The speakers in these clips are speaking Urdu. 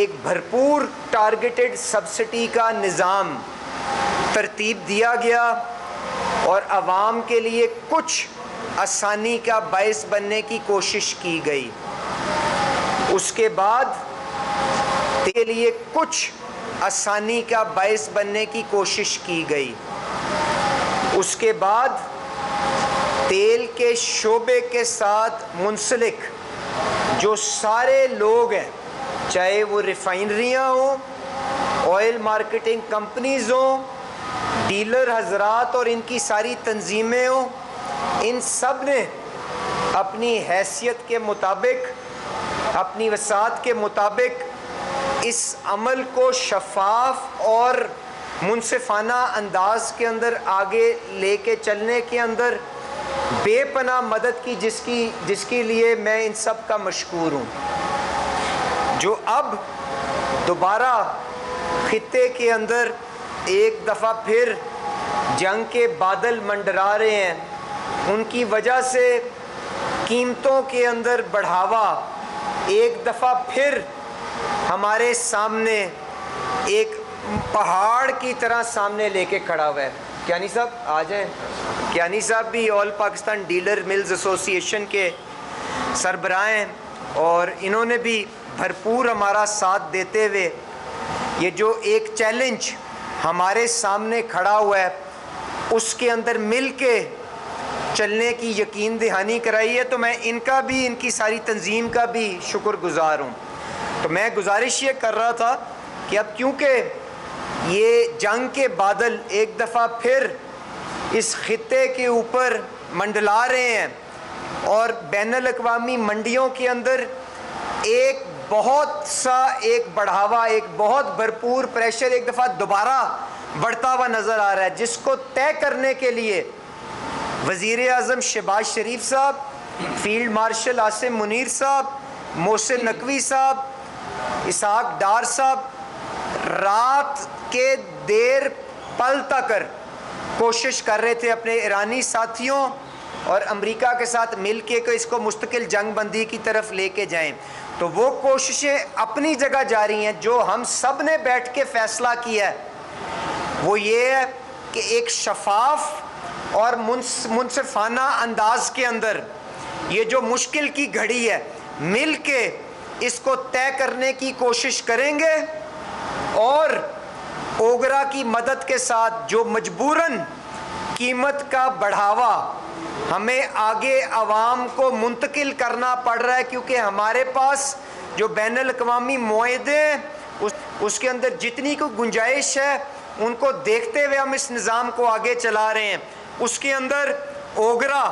ایک بھرپور ٹارگیٹڈ سبسڈی کا نظام ترتیب دیا گیا اور عوام کے لیے کچھ آسانی کا باعث بننے کی کوشش کی گئی. اس کے بعد کے لیے کچھ آسانی کا باعث بننے کی کوشش کی گئی. اس کے بعد تیل کے شعبے کے ساتھ منسلک جو سارے لوگ ہیں، چاہے وہ ریفائنریاں ہوں، آئل مارکیٹنگ کمپنیز ہوں، ڈیلر حضرات اور ان کی ساری تنظیمیں ہوں، ان سب نے اپنی حیثیت کے مطابق، اپنی وسعت کے مطابق اس عمل کو شفاف اور منصفانہ انداز کے اندر آگے لے کے چلنے کے اندر بے پناہ مدد کی، جس کے لیے میں ان سب کا مشکور ہوں. جو اب دوبارہ خطے کے اندر ایک دفعہ پھر جنگ کے بادل منڈرا رہے ہیں، ان کی وجہ سے قیمتوں کے اندر بڑھاوا ایک دفعہ پھر ہمارے سامنے ایک پہاڑ کی طرح سامنے لے کے کھڑا ہوا ہے. کیانی صاحب آ جائیں. کیانی صاحب بھی آل پاکستان ڈیلر ملز ایسوسی ایشن کے سربراہ ہیں اور انہوں نے بھی بھرپور ہمارا ساتھ دیتے ہوئے یہ جو ایک چیلنج ہمارے سامنے کھڑا ہوا ہے اس کے اندر مل کے چلنے کی یقین دہانی کرائی ہے. تو میں ان کا بھی، ان کی ساری تنظیم کا بھی شکر گزار ہوں. تو میں گزارش یہ کر رہا تھا کہ اب کیونکہ یہ جنگ کے بادل ایک دفعہ پھر اس خطے کے اوپر منڈلا رہے ہیں اور بین الاقوامی منڈیوں کے اندر ایک بہت سا ایک بڑھاوا، ایک بہت بھرپور پریشر ایک دفعہ دوبارہ بڑھتا ہوا نظر آ رہا ہے، جس کو طے کرنے کے لیے وزیر اعظم شہباز شریف صاحب، فیلڈ مارشل عاصم منیر صاحب، محسن نقوی صاحب، اسحاق ڈار صاحب رات کے دیر پل تک کوشش کر رہے تھے اپنے ایرانی ساتھیوں اور امریکہ کے ساتھ مل کے کہ اس کو مستقل جنگ بندی کی طرف لے کے جائیں. تو وہ کوششیں اپنی جگہ جاری ہیں. جو ہم سب نے بیٹھ کے فیصلہ کیا ہے وہ یہ ہے کہ ایک شفاف اور منصفانہ انداز کے اندر یہ جو مشکل کی گھڑی ہے مل کے اس کو طے کرنے کی کوشش کریں گے اور اوگرا کی مدد کے ساتھ جو مجبوراً قیمت کا بڑھاوا ہمیں آگے عوام کو منتقل کرنا پڑ رہا ہے کیونکہ ہمارے پاس جو بین الاقوامی معاہدے ہیں اس کے اندر جتنی کوئی گنجائش ہے ان کو دیکھتے ہوئے ہم اس نظام کو آگے چلا رہے ہیں. اس کے اندر اوگرا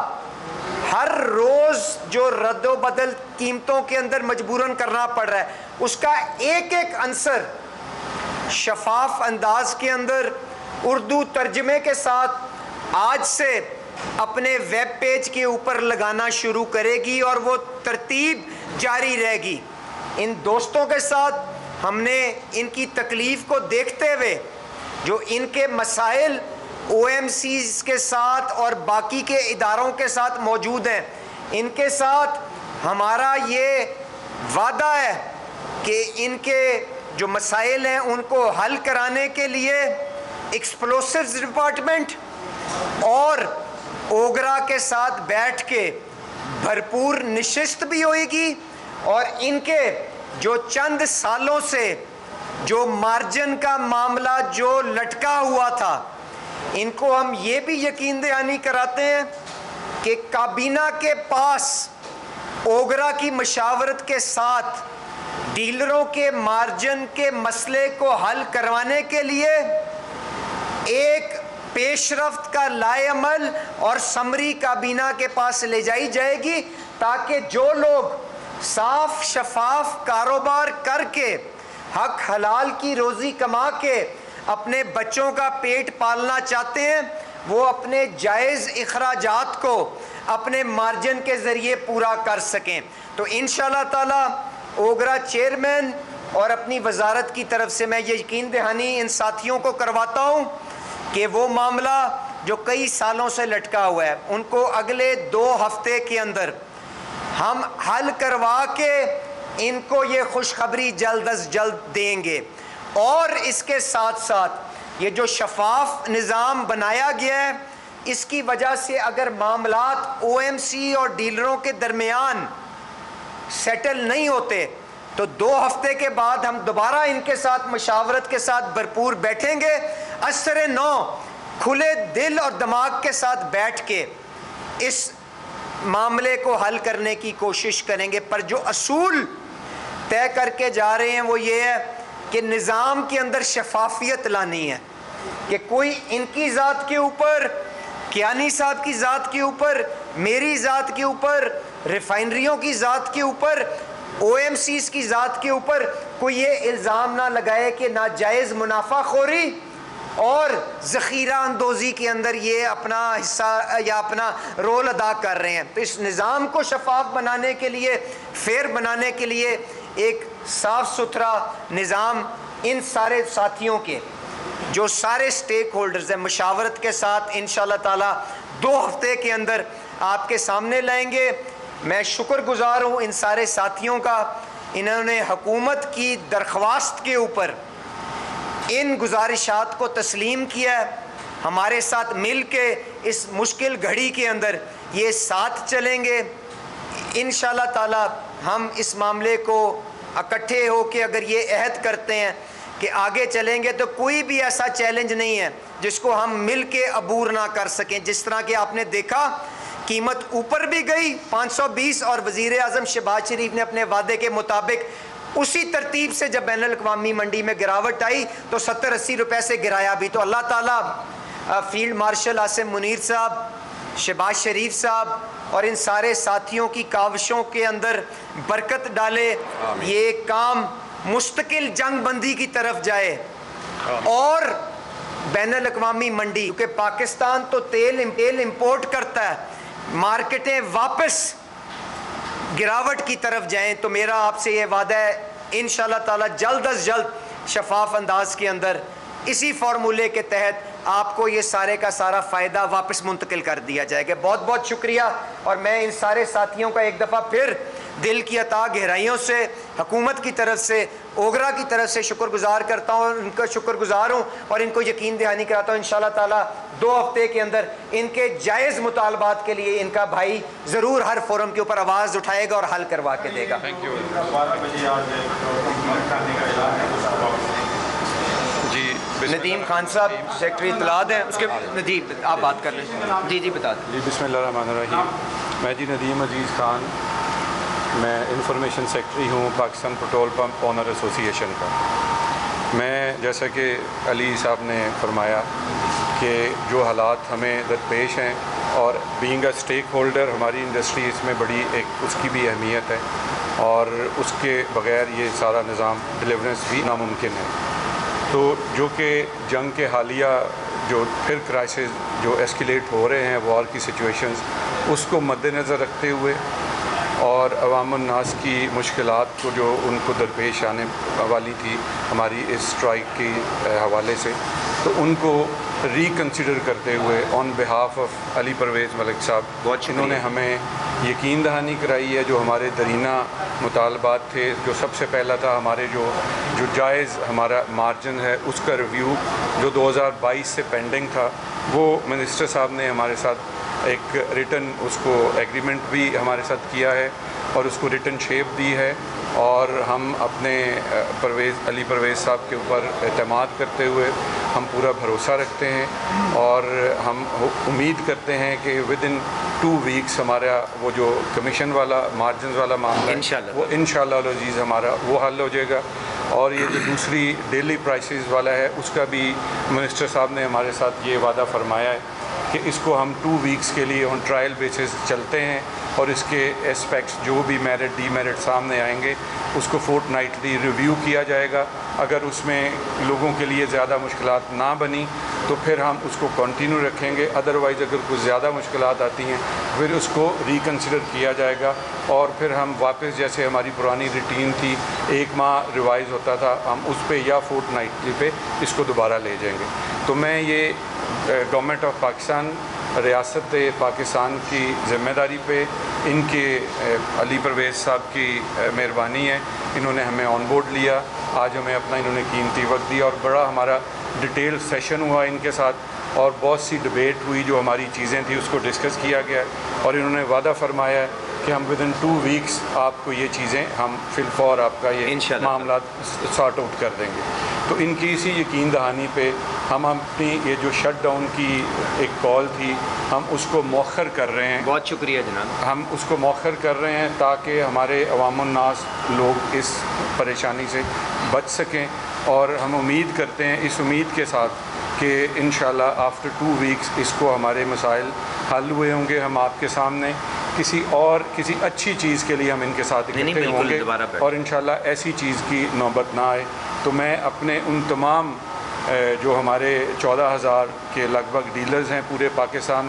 ہر روز جو رد و بدل قیمتوں کے اندر مجبوراً کرنا پڑ رہا ہے اس کا ایک ایک عنصر شفاف انداز کے اندر اردو ترجمے کے ساتھ آج سے اپنے ویب پیج کے اوپر لگانا شروع کرے گی اور وہ ترتیب جاری رہے گی. ان دوستوں کے ساتھ ہم نے ان کی تکلیف کو دیکھتے ہوئے جو ان کے مسائل او ایم سیز کے ساتھ اور باقی کے اداروں کے ساتھ موجود ہیں، ان کے ساتھ ہمارا یہ وعدہ ہے کہ ان کے جو مسائل ہیں ان کو حل کرانے کے لیے ایکسپلوسیوز ڈپارٹمنٹ اور اوگرا کے ساتھ بیٹھ کے بھرپور نشست بھی ہوئے گی اور ان کے جو چند سالوں سے جو مارجن کا معاملہ جو لٹکا ہوا تھا ان کو ہم یہ بھی یقین دہانی کراتے ہیں کہ کابینہ کے پاس اوگرا کی مشاورت کے ساتھ ڈیلروں کے مارجن کے مسئلے کو حل کروانے کے لیے ایک پیش رفت کا لائے عمل اور سمری کابینہ کے پاس لے جائی جائے گی تاکہ جو لوگ صاف شفاف کاروبار کر کے حق حلال کی روزی کما کے اپنے بچوں کا پیٹ پالنا چاہتے ہیں وہ اپنے جائز اخراجات کو اپنے مارجن کے ذریعے پورا کر سکیں. تو انشاءاللہ تعالی اوگرا چیئرمین اور اپنی وزارت کی طرف سے میں یہ یقین دہانی ان ساتھیوں کو کرواتا ہوں کہ وہ معاملہ جو کئی سالوں سے لٹکا ہوا ہے ان کو اگلے 2 ہفتے کے اندر ہم حل کروا کے ان کو یہ خوشخبری جلد از جلد دیں گے. اور اس کے ساتھ ساتھ یہ جو شفاف نظام بنایا گیا ہے اس کی وجہ سے اگر معاملات او ایم سی اور ڈیلروں کے درمیان سیٹل نہیں ہوتے تو 2 ہفتے کے بعد ہم دوبارہ ان کے ساتھ مشاورت کے ساتھ بھرپور بیٹھیں گے. عصر 9 کھلے دل اور دماغ کے ساتھ بیٹھ کے اس معاملے کو حل کرنے کی کوشش کریں گے. پر جو اصول طے کر کے جا رہے ہیں وہ یہ ہے کہ نظام کے اندر شفافیت لانی ہے کہ کوئی ان کی ذات کے اوپر، کیانی صاحب کی ذات کے اوپر، میری ذات کے اوپر، ریفائنریوں کی ذات کے اوپر، او ایم سیز کی ذات کے اوپر کوئی یہ الزام نہ لگائے کہ ناجائز منافع خوری اور ذخیرہ اندوزی کے اندر یہ اپنا حصہ یا اپنا رول ادا کر رہے ہیں. تو اس نظام کو شفاف بنانے کے لیے، فیئر بنانے کے لیے ایک صاف ستھرا نظام ان سارے ساتھیوں کے جو سارے سٹیک ہولڈرز ہیں مشاورت کے ساتھ انشاءاللہ تعالی 2 ہفتے کے اندر آپ کے سامنے لائیں گے. میں شکر گزار ہوں ان سارے ساتھیوں کا، انہوں نے حکومت کی درخواست کے اوپر ان گزارشات کو تسلیم کیا ہے. ہمارے ساتھ مل کے اس مشکل گھڑی کے اندر یہ ساتھ چلیں گے. انشاءاللہ تعالی ہم اس معاملے کو اکٹھے ہو کے اگر یہ عہد کرتے ہیں کہ آگے چلیں گے تو کوئی بھی ایسا چیلنج نہیں ہے جس کو ہم مل کے عبور نہ کر سکیں. جس طرح کہ آپ نے دیکھا قیمت اوپر بھی گئی 520 اور وزیر اعظم شہباز شریف نے اپنے وعدے کے مطابق اسی ترتیب سے جب بین الاقوامی منڈی میں گراوٹ آئی تو 70-80 روپے سے گرایا بھی. تو اللہ تعالیٰ فیلڈ مارشل عاصم منیر صاحب، شہباز شریف صاحب اور ان سارے ساتھیوں کی کاوشوں کے اندر برکت ڈالے. یہ کام مستقل جنگ بندی کی طرف جائے اور بین الاقوامی منڈی، کیونکہ پاکستان تو تیل امپورٹ کرتا ہے، مارکیٹیں واپس گراوٹ کی طرف جائیں. تو میرا آپ سے یہ وعدہ ہے انشاءاللہ تعالی جلد از جلد شفاف انداز کے اندر اسی فارمولے کے تحت آپ کو یہ سارے کا سارا فائدہ واپس منتقل کر دیا جائے گا. بہت بہت شکریہ. اور میں ان سارے ساتھیوں کا ایک دفعہ پھر دل کی عطا گہرائیوں سے، حکومت کی طرف سے، اوگرا کی طرف سے شکر گزار کرتا ہوں، ان کا شکر گزار ہوں اور ان کو یقین دہانی کراتا ہوں انشاءاللہ تعالیٰ 2 ہفتے کے اندر ان کے جائز مطالبات کے لیے ان کا بھائی ضرور ہر فورم کے اوپر آواز اٹھائے گا اور حل کروا کے دے گا. جی ندیم خان صاحب سیکرٹری اطلاعات ہیں، اس کے ندیم آپ بات کر رہے ہیں. جی بتا دیں. جی بسم اللہ الرحمن الرحیم. میں جی ندیم عزیز خان، میں انفارمیشن سیکرٹری ہوں پاکستان پٹرول پمپ اونر ایسوسی ایشن کا. میں جیسا کہ علی صاحب نے فرمایا کہ جو حالات ہمیں درپیش ہیں اور بینگ اے اسٹیک ہولڈر ہماری انڈسٹری اس میں بڑی ایک اس کی بھی اہمیت ہے اور اس کے بغیر یہ سارا نظام ڈیلیورنس بھی ناممکن ہے. تو جو کہ جنگ کے حالیہ جو پھر کرائسس جو ایسکیلیٹ ہو رہے ہیں، وار کی سچویشنز، اس کو مد نظر رکھتے ہوئے اور عوام الناس کی مشکلات کو جو ان کو درپیش آنے والی تھی ہماری اس اسٹرائک کے حوالے سے، تو ان کو ریکنسیڈر کرتے ہوئے آن بہاف آف علی پرویز ملک صاحب انہوں نے ہمیں یقین دہانی کرائی ہے جو ہمارے درینہ مطالبات تھے. جو سب سے پہلا تھا ہمارے جو جائز ہمارا مارجن ہے اس کا ریویو جو 2022 سے پینڈنگ تھا، وہ منسٹر صاحب نے ہمارے ساتھ ایک ریٹن اس کو ایگریمنٹ بھی ہمارے ساتھ کیا ہے اور اس کو ریٹن شیپ دی ہے. اور ہم اپنے علی پرویز صاحب کے اوپر اعتماد کرتے ہوئے ہم پورا بھروسہ رکھتے ہیں اور ہم امید کرتے ہیں کہ ود ان 2 ویکس ہمارا وہ جو کمیشن والا مارجنز والا معاملہ ہے وہ انشاءاللہ العزیز ہمارا وہ حل ہو جائے گا. اور یہ جو دوسری ڈیلی پرائسز والا ہے اس کا بھی منسٹر صاحب نے ہمارے ساتھ یہ وعدہ فرمایا ہے کہ اس کو ہم 2 ویکس کے لیے آن ٹرائل بیسس چلتے ہیں اور اس کے اسپیکٹس جو بھی میرٹ ڈی میرٹ سامنے آئیں گے اس کو فورٹ نائٹلی ریویو کیا جائے گا. اگر اس میں لوگوں کے لیے زیادہ مشکلات نہ بنی تو پھر ہم اس کو کنٹینیو رکھیں گے. ادروائز اگر کچھ زیادہ مشکلات آتی ہیں پھر اس کو ریکنسیڈر کیا جائے گا اور پھر ہم واپس جیسے ہماری پرانی روٹین تھی 1 ماہ ریوائز ہوتا تھا ہم اس پہ یا فورٹ نائٹلی پہ اس کو دوبارہ لے جائیں گے. تو میں یہ گورنمنٹ آف پاکستان ریاست پاکستان کی ذمہ داری پہ ان کے علی پرویز صاحب کی مہربانی ہے، انہوں نے ہمیں آن بورڈ لیا، آج ہمیں اپنا انہوں نے قیمتی وقت دیا اور بڑا ہمارا ڈیٹیل سیشن ہوا ان کے ساتھ، اور بہت سی ڈبیٹ ہوئی، جو ہماری چیزیں تھیں اس کو ڈسکس کیا گیا، اور انہوں نے وعدہ فرمایا ہے کہ ہم ودن 2 ویکس آپ کو یہ چیزیں ہم فی الفور آپ کا یہ معاملات سارٹ آؤٹ کر دیں گے۔ تو ان کی اسی یقین دہانی پہ ہم اپنی یہ جو شٹ ڈاؤن کی ایک کال تھی ہم اس کو مؤخر کر رہے ہیں۔ بہت شکریہ جناب۔ ہم اس کو مؤخر کر رہے ہیں تاکہ ہمارے عوام الناس لوگ اس پریشانی سے بچ سکیں، اور ہم امید کرتے ہیں اس امید کے ساتھ کہ انشاءاللہ آفٹر 2 ویکس اس کو ہمارے مسائل حل ہوئے ہوں گے، ہم آپ کے سامنے کسی اچھی چیز کے لیے ہم ان کے ساتھ اکٹھے ہوں گے، اور انشاءاللہ ایسی چیز کی نوبت نہ آئے۔ تو میں اپنے ان تمام جو ہمارے 14,000 کے لگ بھگ ڈیلرز ہیں پورے پاکستان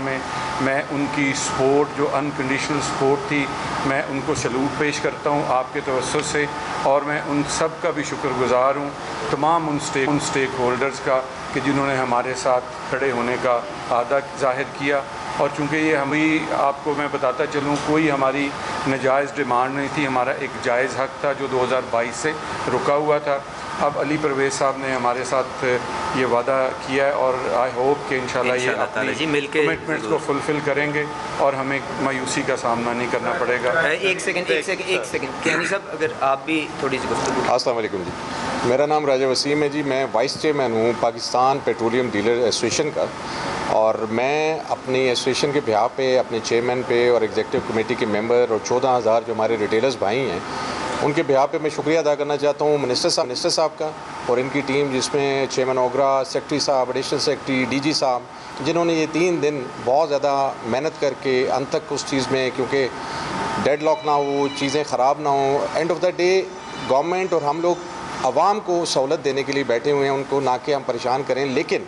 میں ان کی سپورٹ جو انکنڈیشنل سپورٹ تھی، میں ان کو سلوٹ پیش کرتا ہوں آپ کے توسط سے، اور میں ان سب کا بھی شکر گزار ہوں، تمام ان سٹیک ہولڈرز کا کہ جنہوں نے ہمارے ساتھ کھڑے ہونے کا عہدہ ظاہر کیا۔ اور چونکہ یہ ہمیں آپ کو میں بتاتا چلوں کوئی ہماری ناجائز ڈیمانڈ نہیں تھی، ہمارا ایک جائز حق تھا جو 2022 سے رکا ہوا تھا۔ اب علی پرویز صاحب نے ہمارے ساتھ یہ وعدہ کیا ہے، اور آئی ہوپ کہ انشاءاللہ یہ اپنی کمٹمنٹس کو فلفل کریں گے اور ہمیں مایوسی کا سامنا نہیں کرنا پڑے گا۔ ایک سیکنڈ کیانی صاحب اگر آپ بھی تھوڑی سی گفتگو۔ السلام علیکم جی، میرا نام راجہ وسیم ہے جی، میں وائس چیئرمین ہوں پاکستان پیٹرولیم ڈیلر ایسوسیشن کا، اور میں اپنی ایسوسیشن کے بہاف پہ اپنے چیئرمین پہ اور ایگزیکٹو کمیٹی کے ممبر اور 14,000 جو ہمارے ریٹیلرز بھائی ہیں ان کے بہاف پہ میں شکریہ ادا کرنا چاہتا ہوں منسٹر صاحب کا اور ان کی ٹیم، جس میں چیئرمین اوگرا، سیکرٹری صاحب، ایڈیشنل سیکرٹری، ڈی جی صاحب، جنہوں نے یہ 3 دن بہت زیادہ محنت کر کے انت تک اس چیز میں، کیونکہ ڈیڈ لاک نہ ہو، چیزیں خراب نہ ہوں، and of the day government اور ہم لوگ عوام کو سہولت دینے کے لیے بیٹھے ہوئے ہیں، ان کو نہ کہ ہم پریشان کریں، لیکن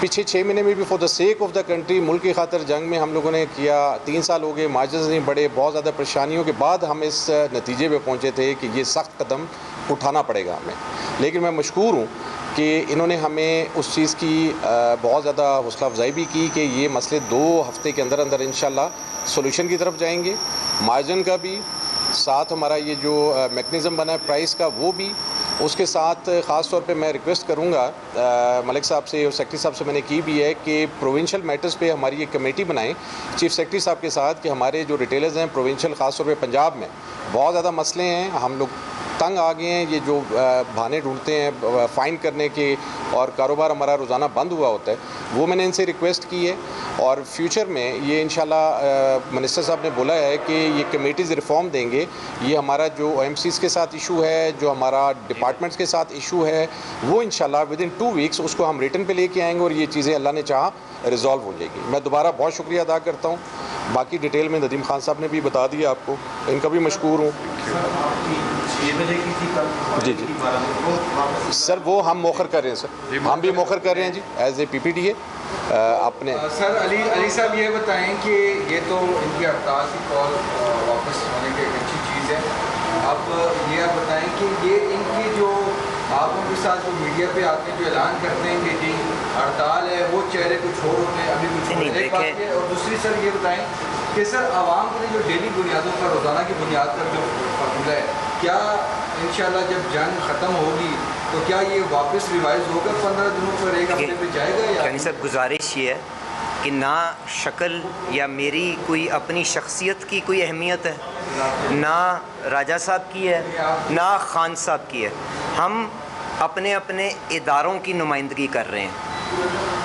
پچھلے 6 مہینے میں بھی for the sake of the country, ملک کی خاطر جنگ میں ہم لوگوں نے کیا، 3 سال ہو گئے، مارجنز نہیں بڑھے، بہت زیادہ پریشانیوں کے بعد ہم اس نتیجے پہ پہنچے تھے کہ یہ سخت قدم اٹھانا پڑے گا ہمیں، لیکن میں مشکور ہوں کہ انہوں نے ہمیں اس چیز کی بہت زیادہ حوصلہ افزائی بھی کی کہ یہ مسئلے 2 ہفتے کے اندر انشاءاللہ سولوشن کی طرف جائیں گے، مارجن کا بھی، ساتھ ہمارا یہ جو میکنزم بنا ہے پرائس کا وہ بھی، اس کے ساتھ خاص طور پہ میں ریکویسٹ کروں گا ملک صاحب سے اور سیکرٹری صاحب سے میں نے کی بھی ہے کہ پروونشل میٹرز پہ ہماری ایک کمیٹی بنائیں چیف سیکرٹری صاحب کے ساتھ، کہ ہمارے جو ریٹیلرز ہیں پروونشل خاص طور پہ پنجاب میں بہت زیادہ مسئلے ہیں، ہم لوگ تنگ آ گئے ہیں، یہ جو بہانے ڈھونڈتے ہیں فائن کرنے کے اور کاروبار ہمارا روزانہ بند ہوا ہوتا ہے، وہ میں نے ان سے ریکویسٹ کی ہے، اور فیوچر میں یہ انشاءاللہ منسٹر صاحب نے بولا ہے کہ یہ کمیٹیز ریفارم دیں گے، یہ ہمارا جو او ایم سیز کے ساتھ ایشو ہے، جو ہمارا ڈپارٹمنٹس کے ساتھ ایشو ہے، وہ انشاءاللہ ودن 2 ویکس اس کو ہم ریٹن پہ لے کے آئیں گے، اور یہ چیزیں اللہ نے چاہا ریزالو ہو جائے گی۔ میں دوبارہ بہت شکریہ ادا کرتا ہوں، باقی ڈیٹیل میں ندیم خان صاحب نے بھی بتا دیا آپ کو، ان کا بھی مشکور ہوں۔ جی سر وہ ہم موخر کر رہے ہیں، سر ہم بھی موخر کر رہے ہیں جی as a P P D A اپنے۔ سر علی صاحب یہ بتائیں کہ یہ تو ان کی ہڑتال کی کال واپس ہونے کی ایک اچھی چیز ہے، اب یہ آپ بتائیں کہ یہ ان کی جو آپ ان کے ساتھ جو میڈیا پہ آتے ہیں جو اعلان کرتے ہیں کہ جی ہڑتال ہے، وہ چہرے کچھ اور ہوتے ہیں، ابھی کچھ اور ایک بات ہے، اور دوسری سر یہ بتائیں کہ سر عوام کے لیے جو ڈیلی بنیادوں پر روزانہ کی بنیاد پر جو فارمولہ ہے، کیا انشاءاللہ جب جنگ ختم ہوگی تو کیا یہ واپس ریوائز ہوگا 15 دنوں پر، ایک ہفتے پہ جائے گا؟ یا یعنی سب گزارش یہ ہے کہ نہ شکل یا میری کوئی اپنی شخصیت کی کوئی اہمیت ہے، نہ راجہ صاحب کی ہے، نہ خان صاحب کی ہے، ہم اپنے اداروں کی نمائندگی کر رہے ہیں،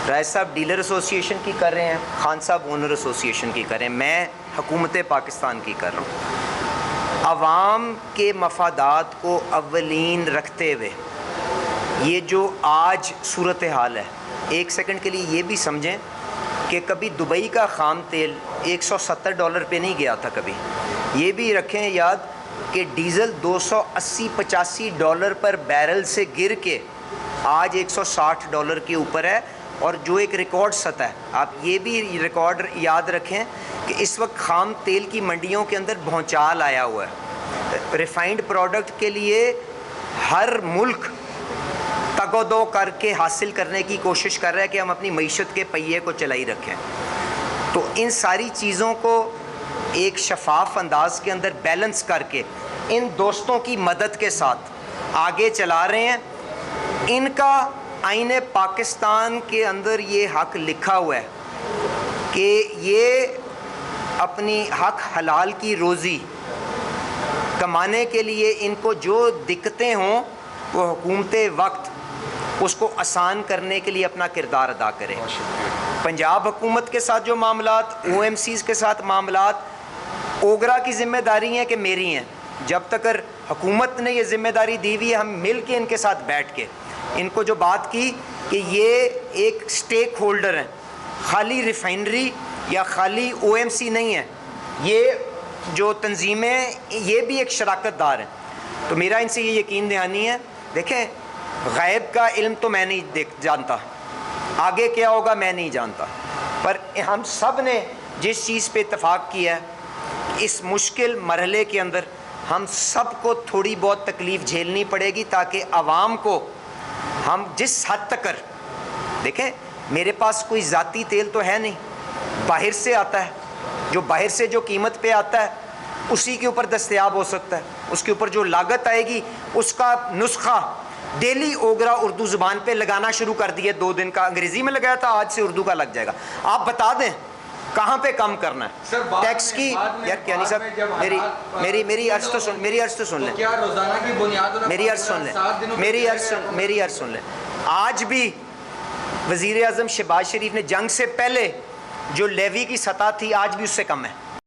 راجہ صاحب ڈیلر ایسوسی ایشن کی کر رہے ہیں، خان صاحب اونر ایسوسی ایشن کی کر رہے ہیں، میں حکومت پاکستان کی کر رہا ہوں۔ عوام کے مفادات کو اولین رکھتے ہوئے یہ جو آج صورتحال ہے، 1 سیکنڈ کے لیے یہ بھی سمجھیں کہ کبھی دبئی کا خام تیل $170 پہ نہیں گیا تھا، کبھی یہ بھی رکھیں یاد کہ ڈیزل $280-85 پر بیرل سے گر کے آج $160 کے اوپر ہے، اور جو ایک ریکارڈ سطح ہے، آپ یہ بھی ریکارڈ یاد رکھیں کہ اس وقت خام تیل کی منڈیوں کے اندر بھونچال آیا ہوا ہے، ریفائنڈ پروڈکٹ کے لیے ہر ملک تگ و دو کر کے حاصل کرنے کی کوشش کر رہا ہے کہ ہم اپنی معیشت کے پہیے کو چلائی رکھیں۔ تو ان ساری چیزوں کو ایک شفاف انداز کے اندر بیلنس کر کے ان دوستوں کی مدد کے ساتھ آگے چلا رہے ہیں. ان کا آئین پاکستان کے اندر یہ حق لکھا ہوا ہے کہ یہ اپنی حق حلال کی روزی کمانے کے لیے ان کو جو دقتیں ہوں وہ حکومت وقت اس کو آسان کرنے کے لیے اپنا کردار ادا کرے. پنجاب حکومت کے ساتھ جو معاملات، او ایم سیز کے ساتھ معاملات، اوگرا کی ذمہ داری ہیں کہ میری ہیں. جب تک حکومت نے یہ ذمہ داری دی ہوئی ہے، ہم مل کے ان کے ساتھ بیٹھ کے ان کو جو بات کی کہ یہ ایک سٹیک ہولڈر ہیں، خالی ریفائنری یا خالی او ایم سی نہیں ہے، یہ جو تنظیمیں یہ بھی ایک شراکت دار ہیں. تو میرا ان سے یہ یقین دہانی ہے. دیکھیں، غیب کا علم تو میں نہیں جانتا، آگے کیا ہوگا میں نہیں جانتا، پر ہم سب نے جس چیز پہ اتفاق کیا ہے اس مشکل مرحلے کے اندر ہم سب کو تھوڑی بہت تکلیف جھیلنی پڑے گی تاکہ عوام کو ہم جس حد تک دیکھیں، میرے پاس کوئی ذاتی تیل تو ہے نہیں، باہر سے آتا ہے، جو باہر سے جو قیمت پہ آتا ہے اسی کے اوپر دستیاب ہو سکتا ہے. اس کے اوپر جو لاگت آئے گی اس کا نسخہ ڈیلی اوگرا اردو زبان پہ لگانا شروع کر دیے. 2 دن کا انگریزی میں لگایا تھا، آج سے اردو کا لگ جائے گا. آپ بتا دیں کہاں پہ کم کرنا ہے ٹیکس کی. یار کیانی صاحب میری عرض تو سن، میری عرض تو سن لیں، میری عرض سن لیں، میری عرض سن لیں. آج بھی وزیر اعظم شہباز شریف نے جنگ سے پہلے جو لیوی کی سطح تھی آج بھی اس سے کم ہے.